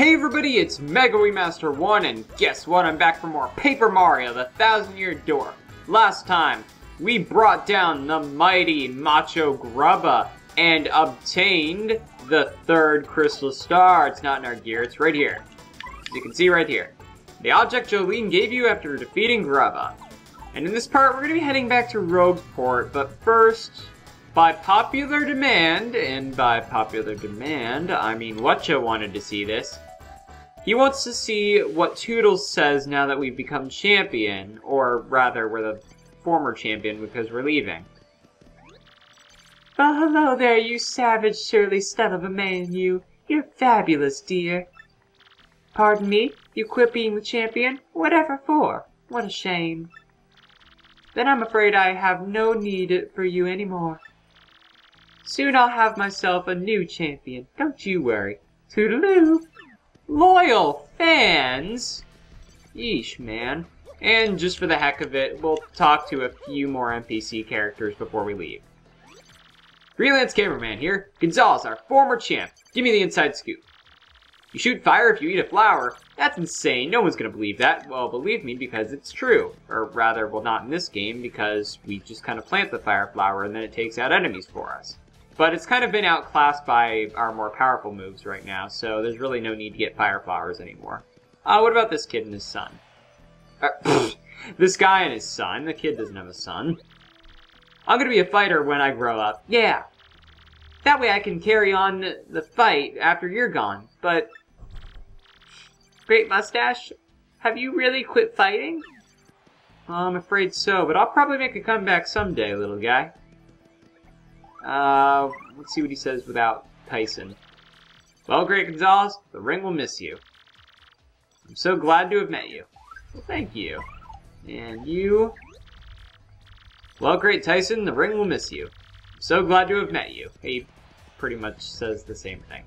Hey everybody, it's Mega Remaster 1, and guess what? I'm back for more Paper Mario, the 1000-Year Door. Last time, we brought down the mighty Macho Grubba and obtained the third crystal star. It's not in our gear, it's right here. As you can see right here. The object Jolene gave you after defeating Grubba. And in this part, we're going to be heading back to Rogueport, but first, by popular demand, and by popular demand, I mean Whatcha wanted to see this. He wants to see what Toodles says now that we've become champion, or rather, we're the former champion because we're leaving. Well, hello there, you savage, surly son of a man, you. You're fabulous, dear. Pardon me? You quit being the champion? Whatever for? What a shame. Then I'm afraid I have no need for you anymore. Soon I'll have myself a new champion. Don't you worry. Toodaloo! Loyal fans! Yeesh, man. And just for the heck of it, we'll talk to a few more NPC characters before we leave. Freelance cameraman here. Gonzalez, our former champ. Give me the inside scoop. You shoot fire if you eat a flower. That's insane. No one's gonna believe that. Well, believe me, because it's true. Or rather, well, not in this game, because we just kind of plant the fire flower and then it takes out enemies for us. But it's kind of been outclassed by our more powerful moves right now, so there's really no need to get fire flowers anymore. What about this kid and his son? This guy and his son. The kid doesn't have a son. I'm gonna be a fighter when I grow up. Yeah. That way I can carry on the fight after you're gone. But... Great mustache, have you really quit fighting? I'm afraid so, but I'll probably make a comeback someday, little guy. Let's see what he says without Tyson. Well, Great Gonzalez, the ring will miss you. I'm so glad to have met you. Well, thank you. And you... Well, Great Tyson, the ring will miss you. I'm so glad to have met you. He pretty much says the same thing.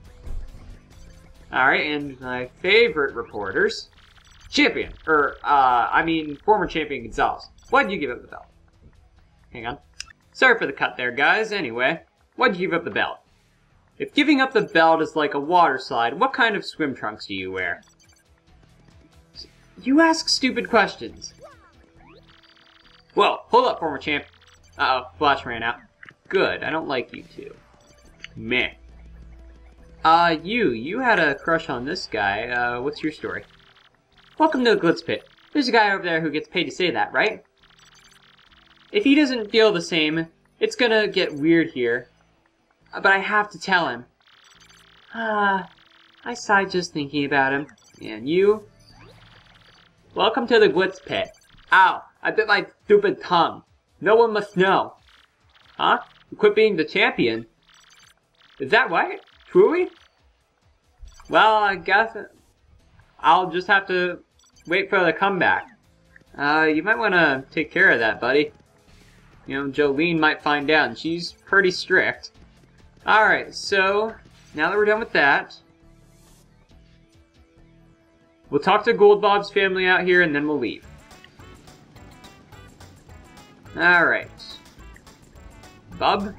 Alright, and my favorite reporters. Champion, former champion Gonzalez. Why'd you give up the belt? Hang on. Sorry for the cut there, guys. Anyway, why'd you give up the belt? If giving up the belt is like a water slide, what kind of swim trunks do you wear? You ask stupid questions. Whoa, hold up, former champ. Uh-oh, flash ran out. Good, I don't like you two. Meh. You had a crush on this guy. What's your story? Welcome to the Glitz pit. There's a guy over there who gets paid to say that, right? If he doesn't feel the same, it's gonna get weird here. But I have to tell him. I sighed just thinking about him. And you? Welcome to the Glitz pit. Ow, I bit my stupid tongue. No one must know. Huh? You quit being the champion? Is that right? Truly? Well, I guess I'll just have to wait for the comeback. You might want to take care of that, buddy. You know, Jolene might find out, and she's pretty strict. Alright, so, now that we're done with that, we'll talk to Goldbob's family out here, and then we'll leave. Alright. Bub?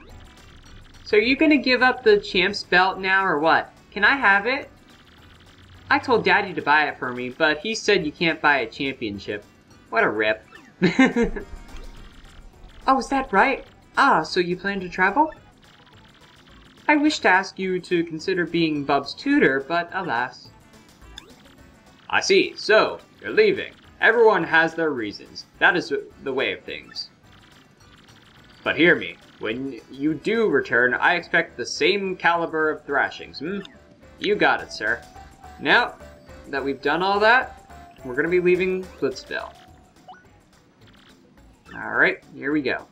So are you gonna give up the champ's belt now, or what? Can I have it? I told Daddy to buy it for me, but he said you can't buy a championship. What a rip. Oh, is that right? So you plan to travel? I wish to ask you to consider being Bub's tutor, but alas. I see. So, you're leaving. Everyone has their reasons. That is the way of things. But hear me. When you do return, I expect the same caliber of thrashings, You got it, sir. Now that we've done all that, we're gonna be leaving Glitzville. Alright, here we go.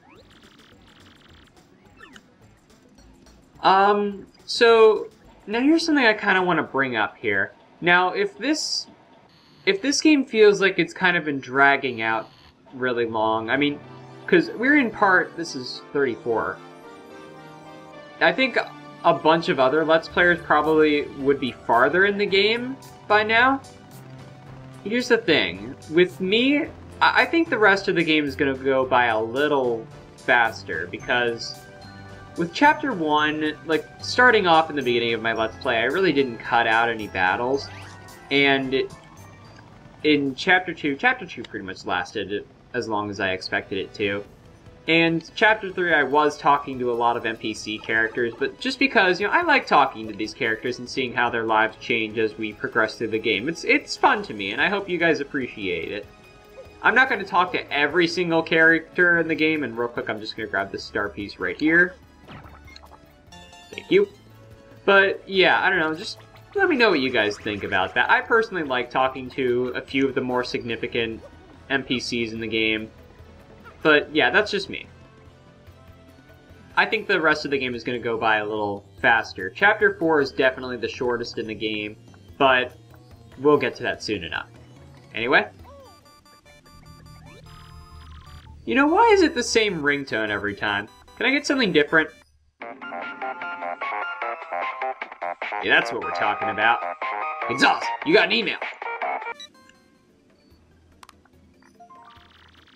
So, now here's something I kind of want to bring up here. Now, if this game feels like it's kind of been dragging out really long, I mean, because we're in part, this is 34. I think a bunch of other Let's Players probably would be farther in the game by now. Here's the thing. With me, I think the rest of the game is going to go by a little faster, because with Chapter 1, like, starting off in the beginning of my Let's Play, I really didn't cut out any battles. And in Chapter 2 pretty much lasted as long as I expected it to. And Chapter 3, I was talking to a lot of NPC characters, but just because, you know, I like talking to these characters and seeing how their lives change as we progress through the game. It's fun to me, and I hope you guys appreciate it. I'm not going to talk to every single character in the game, and real quick, I'm just going to grab this star piece right here. Thank you. But, yeah, I don't know, just let me know what you guys think about that. I personally like talking to a few of the more significant NPCs in the game. But, yeah, that's just me. I think the rest of the game is going to go by a little faster. Chapter 4 is definitely the shortest in the game, but we'll get to that soon enough. Anyway. You know, why is it the same ringtone every time? Can I get something different? Yeah, that's what we're talking about. Exhaust, you got an email.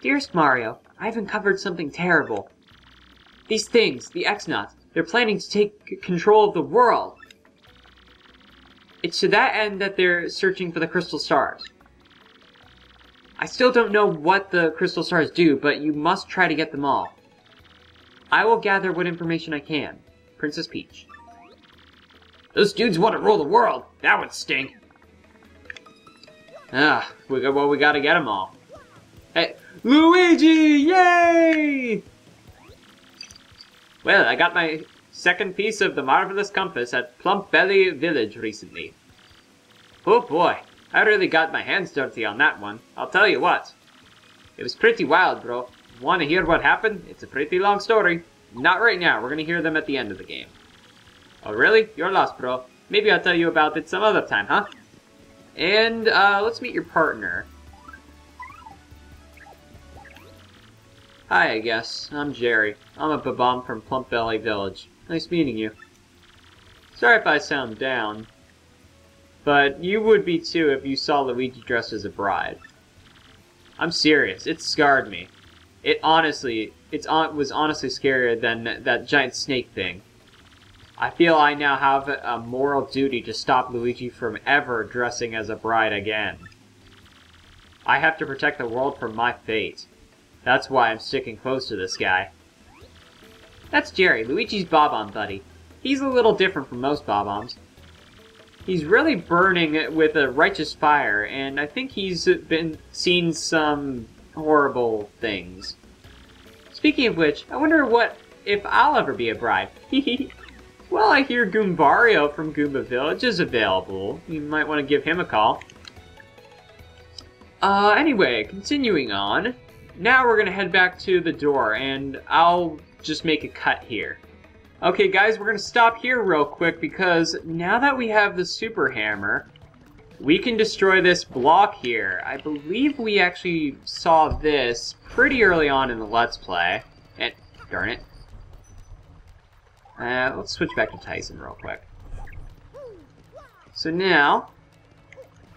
Dearest Mario, I've uncovered something terrible. These things, the X-Nauts, they're planning to take control of the world. It's to that end that they're searching for the crystal stars. I still don't know what the crystal stars do, but you must try to get them all. I will gather what information I can. Princess Peach. Those dudes want to rule the world. That would stink. Well, we gotta get them all. Hey, Luigi! Yay! Well, I got my second piece of the marvelous compass at Plump Belly Village recently. Oh boy, I really got my hands dirty on that one. I'll tell you what. It was pretty wild, bro. Want to hear what happened? It's a pretty long story. Not right now. We're gonna hear them at the end of the game. Oh, really? You're lost, bro. Maybe I'll tell you about it some other time, huh? And, let's meet your partner. Hi, I guess. I'm Jerry. I'm a Babam from Plump Belly Village. Nice meeting you. Sorry if I sound down. But you would be too if you saw Luigi dressed as a bride. I'm serious. It scarred me. It was honestly scarier than that giant snake thing. I feel I now have a moral duty to stop Luigi from ever dressing as a bride again. I have to protect the world from my fate. That's why I'm sticking close to this guy. That's Jerry, Luigi's Bob-omb buddy. He's a little different from most Bob-ombs. He's really burning with a righteous fire, and I think he's seen some horrible things. Speaking of which, I wonder if I'll ever be a bride. Well, I hear Goombario from Goomba Village is available. You might want to give him a call. Anyway, continuing on. Now we're gonna head back to the door, and I'll just make a cut here. Okay, guys, we're gonna stop here real quick, because now that we have the Super Hammer, we can destroy this block here. I believe we actually saw this pretty early on in the Let's Play. And, darn it. Let's switch back to Tyson real quick. So now,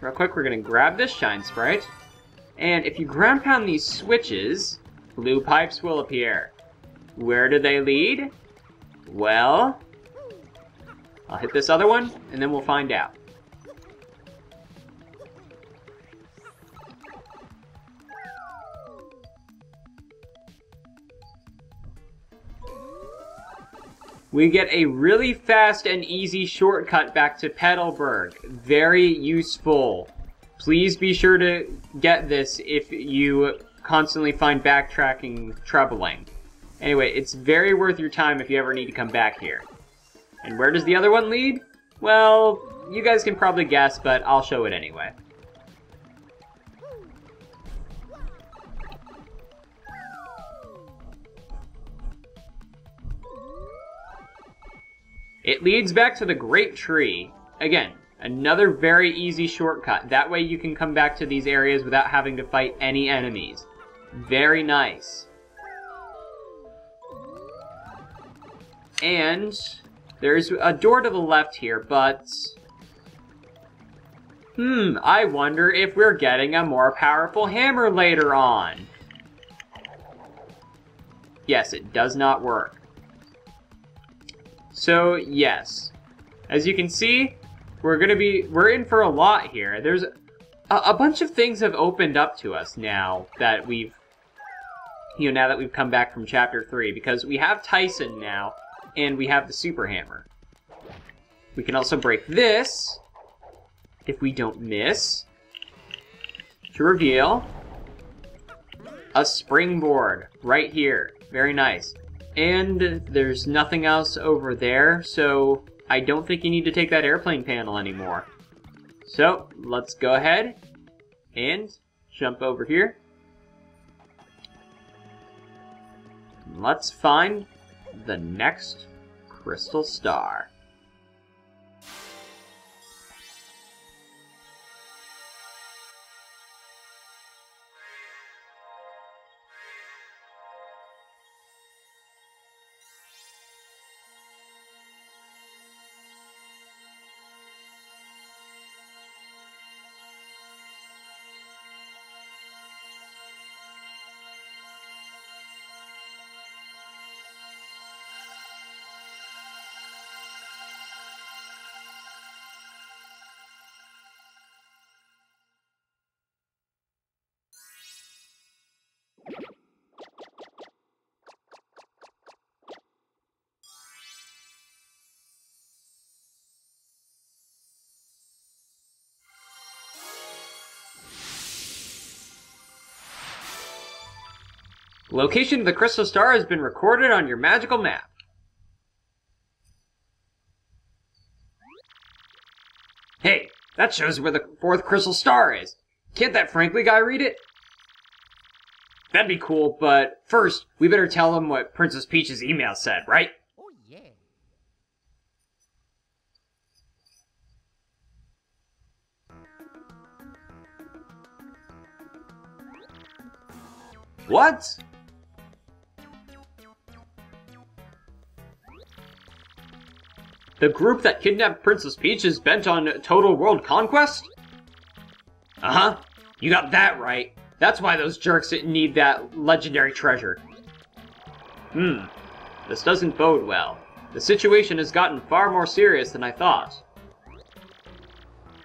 real quick, we're going to grab this Shine Sprite. And if you ground pound these switches, blue pipes will appear. Where do they lead? Well, I'll hit this other one, and then we'll find out. We get a really fast and easy shortcut back to Petalburg. Very useful. Please be sure to get this if you constantly find backtracking troubling. Anyway, it's very worth your time if you ever need to come back here. And where does the other one lead? Well, you guys can probably guess, but I'll show it anyway. It leads back to the Great Tree. Again, another very easy shortcut. That way you can come back to these areas without having to fight any enemies. Very nice. And there's a door to the left here, but... I wonder if we're getting a more powerful hammer later on. Yes, it does not work. So, yes. As you can see, we're in for a lot here. There's a bunch of things have opened up to us now that we've, now that we've come back from Chapter 3, because we have Tyson now, and we have the Super Hammer. We can also break this, if we don't miss, to reveal a springboard right here. Very nice. And there's nothing else over there, so I don't think you need to take that airplane panel anymore. So, let's go ahead and jump over here. Let's find the next crystal star. The location of the crystal star has been recorded on your magical map. Hey, that shows where the 4th crystal star is. Can't that Frankly guy read it? That'd be cool, but first, we better tell him what Princess Peach's email said, right? Oh, yeah. What? The group that kidnapped Princess Peach is bent on total world conquest? Uh-huh. You got that right. That's why those jerks didn't need that legendary treasure. This doesn't bode well. The situation has gotten far more serious than I thought.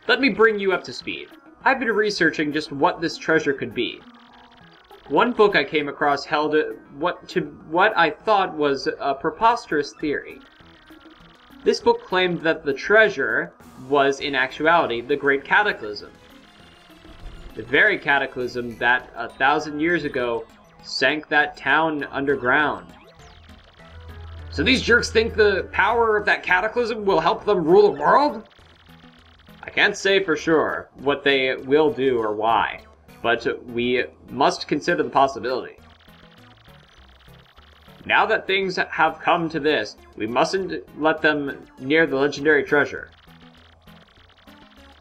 Let me bring you up to speed. I've been researching just what this treasure could be. One book I came across held what I thought was a preposterous theory. This book claimed that the treasure was, in actuality, the Great Cataclysm. The very cataclysm that, 1,000 years ago, sank that town underground. So these jerks think the power of that cataclysm will help them rule the world? I can't say for sure what they will do or why, but we must consider the possibility. Now that things have come to this, we mustn't let them near the legendary treasure.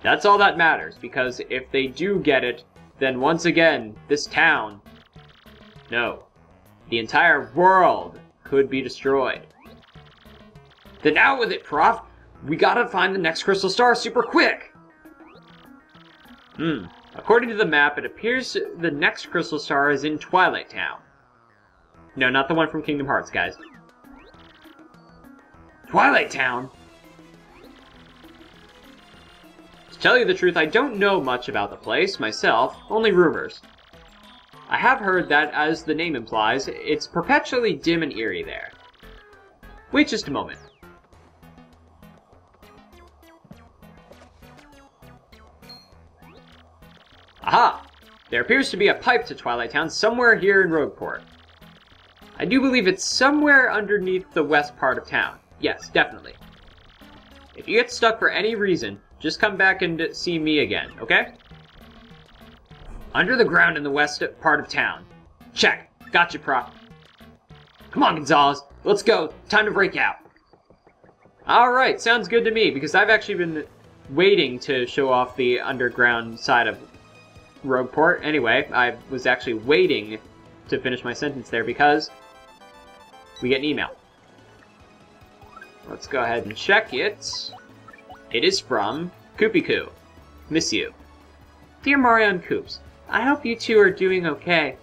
That's all that matters, because if they do get it, then once again, this town, no, the entire world could be destroyed. Then out with it, Prof! We gotta find the next crystal star super quick! According to the map, it appears the next crystal star is in Twilight Town. No, not the one from Kingdom Hearts, guys. Twilight Town? To tell you the truth, I don't know much about the place myself, only rumors. I have heard that, as the name implies, it's perpetually dim and eerie there. Wait just a moment. Aha! There appears to be a pipe to Twilight Town somewhere here in Rogueport. I do believe it's somewhere underneath the west part of town. Yes, definitely. If you get stuck for any reason, just come back and see me again, okay? Under the ground in the west part of town. Check. Gotcha, Prof. Come on, Gonzalez. Let's go. Time to break out. Alright, sounds good to me, because I've actually been waiting to show off the underground side of Rogueport. Anyway, I was actually waiting to finish my sentence there because we get an email. Let's go ahead and check it. It is from Koopy-Koo. Miss you. Dear Mario and Koops, I hope you two are doing okay.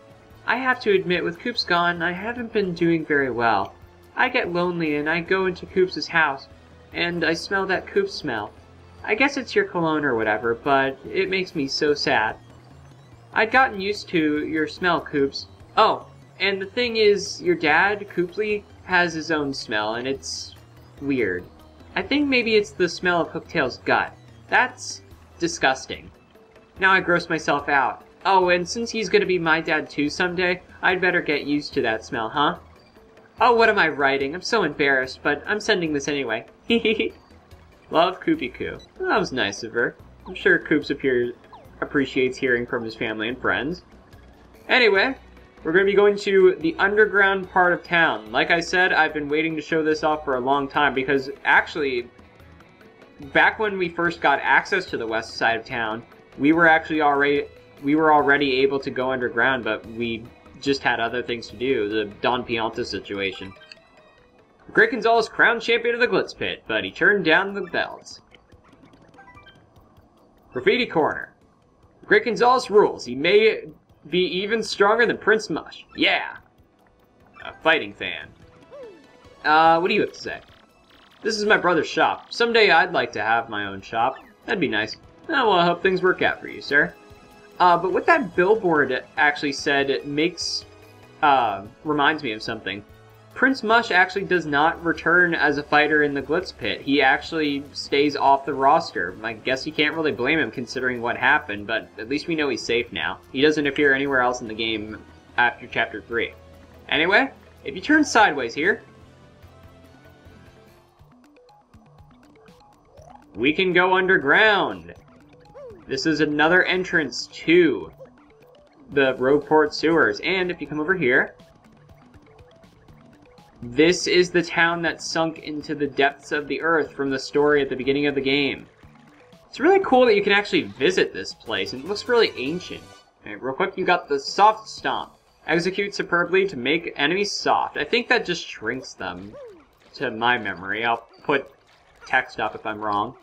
I have to admit, with Koops gone, I haven't been doing very well. I get lonely and I go into Koops' house, and I smell that Koops smell. I guess it's your cologne or whatever, but it makes me so sad. I'd gotten used to your smell, Coops. Oh, and the thing is, your dad, Coopley, has his own smell, and it's weird. I think maybe it's the smell of Hooktail's gut. That's disgusting. Now I gross myself out. Oh, and since he's gonna be my dad too someday, I'd better get used to that smell, huh? Oh, what am I writing? I'm so embarrassed, but I'm sending this anyway. Hehehe. Love, Koopy Koo. Well, that was nice of her. I'm sure Coops appreciates hearing from his family and friends. Anyway, we're going to be going to the underground part of town. Like I said, I've been waiting to show this off for a long time because actually, back when we first got access to the west side of town, we were already able to go underground, but we just had other things to do. The Don Pianta situation. Great Gonzalez crowned champion of the Glitz pit, but he turned down the belts. Graffiti Corner. Great Gonzalez rules. He may be even stronger than Prince Mush. Yeah! A fighting fan. What do you have to say? This is my brother's shop. Someday I'd like to have my own shop. That'd be nice. Oh, well, I hope things work out for you, sir. But what that billboard actually said, it reminds me of something. Prince Mush actually does not return as a fighter in the Glitz pit. He actually stays off the roster. I guess you can't really blame him considering what happened, but at least we know he's safe now. He doesn't appear anywhere else in the game after Chapter 3. Anyway, if you turn sideways here, we can go underground. This is another entrance to the Rogueport sewers. And if you come over here, this is the town that sunk into the depths of the earth from the story at the beginning of the game. It's really cool that you can actually visit this place, and it looks really ancient. Okay, real quick, you got the Soft Stomp. Execute superbly to make enemies soft. I think that just shrinks them, to my memory. I'll put text up if I'm wrong.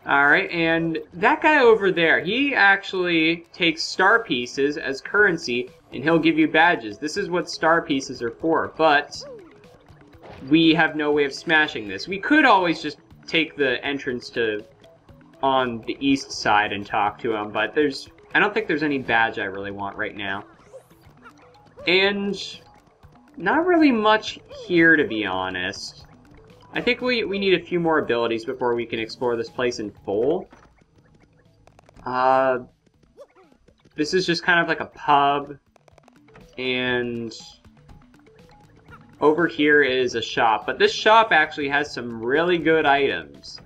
Alright, and that guy over there, he actually takes star pieces as currency, and he'll give you badges. This is what star pieces are for, but we have no way of smashing this. We could always just take the entrance on the east side and talk to him, but I don't think there's any badge I really want right now. And not really much here, to be honest. I think we need a few more abilities before we can explore this place in full. This is just kind of like a pub, and over here is a shop. But this shop actually has some really good items.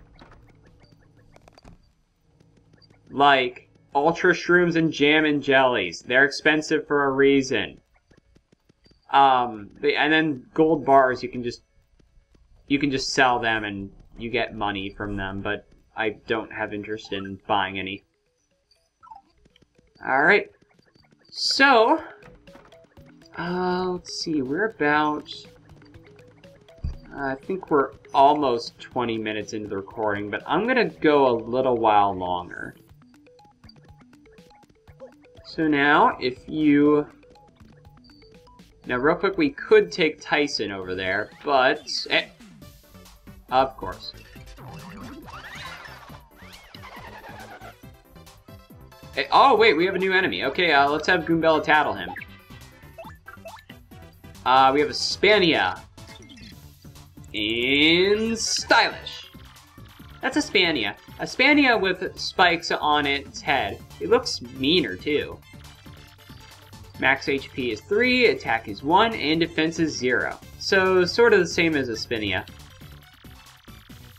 Like Ultra Shrooms and Jam and Jellies. They're expensive for a reason. And then gold bars, you can just sell them and you get money from them, but I don't have interest in buying any. Alright, so, let's see, we're about, I think we're almost 20 minutes into the recording, but I'm gonna go a little while longer. So now, now real quick, we could take Tyson over there, but, of course. Oh, wait, we have a new enemy. Okay, let's have Goombella tattle him. We have a Spania. In Stylish. That's a Spania. A Spania with spikes on its head. It looks meaner, too. Max HP is 3, attack is 1, and defense is 0. So, sort of the same as a Spinia.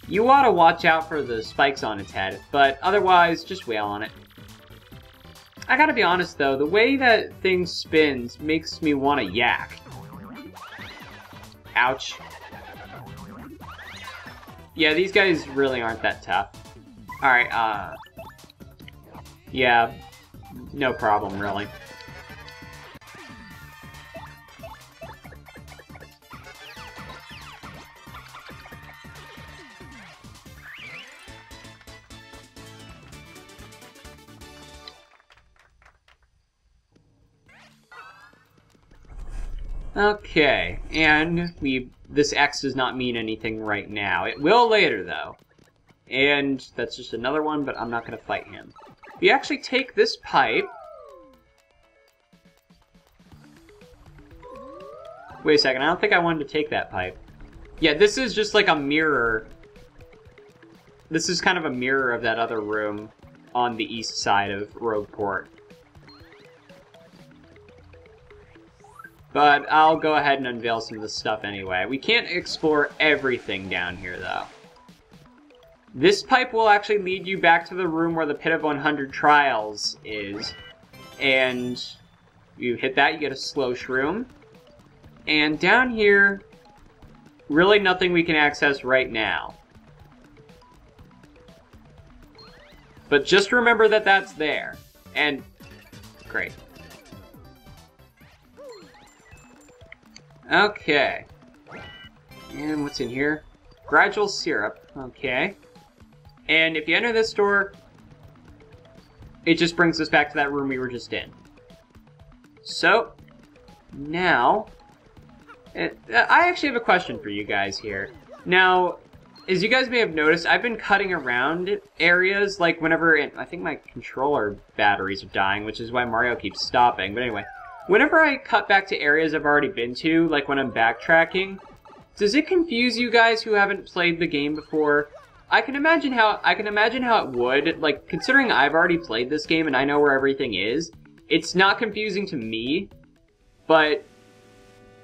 You ought to watch out for the spikes on its head, but otherwise, just wail on it. I gotta be honest though, the way that thing spins makes me want to yak. Ouch. Yeah, these guys really aren't that tough. Alright, yeah, no problem, really. Okay, and this X does not mean anything right now. It will later, though. And that's just another one, but I'm not going to fight him. We actually take this pipe. Wait a second, I don't think I wanted to take that pipe. Yeah, this is just like a mirror. This is kind of a mirror of that other room on the east side of Rogueport. But I'll go ahead and unveil some of this stuff anyway. We can't explore everything down here, though. This pipe will actually lead you back to the room where the Pit of 100 Trials is. And you hit that, you get a slow shroom. And down here, really nothing we can access right now. But just remember that that's there. And, great. Okay. And what's in here? Gradual syrup. Okay. And if you enter this door, it just brings us back to that room we were just in. So, now, I actually have a question for you guys here. Now, as you guys may have noticed, I've been cutting around areas, like whenever, I think my controller batteries are dying, which is why Mario keeps stopping, but anyway. Whenever I cut back to areas I've already been to, like when I'm backtracking, does it confuse you guys who haven't played the game before? I can imagine how it would, like, considering I've already played this game and I know where everything is, it's not confusing to me, but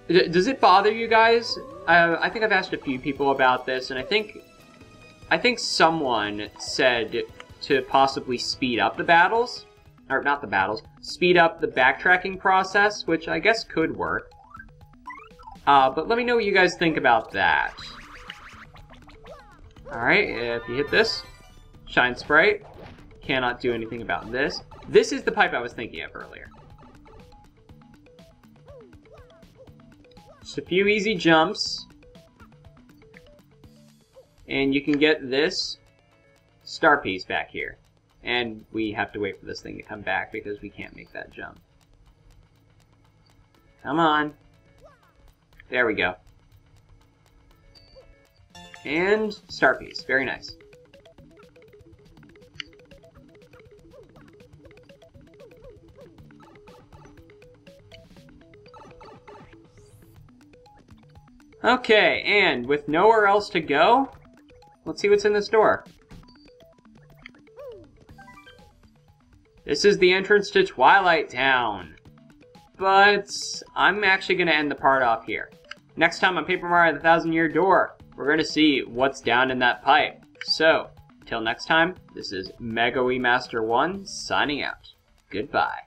does it bother you guys? I think I've asked a few people about this, and I think someone said to possibly speed up the battles, or not the battles, speed up the backtracking process, which I guess could work. But let me know what you guys think about that. Alright, if you hit this, Shine Sprite, cannot do anything about this. This is the pipe I was thinking of earlier. Just a few easy jumps, and you can get this star piece back here. And we have to wait for this thing to come back because we can't make that jump. Come on. There we go. And star piece. Very nice. Okay, and with nowhere else to go, let's see what's in this door. This is the entrance to Twilight Town. But I'm actually going to end the part off here. Next time on Paper Mario the 1000-Year Door, we're going to see what's down in that pipe. So, till next time, this is Mega Wii Master 1 signing out. Goodbye.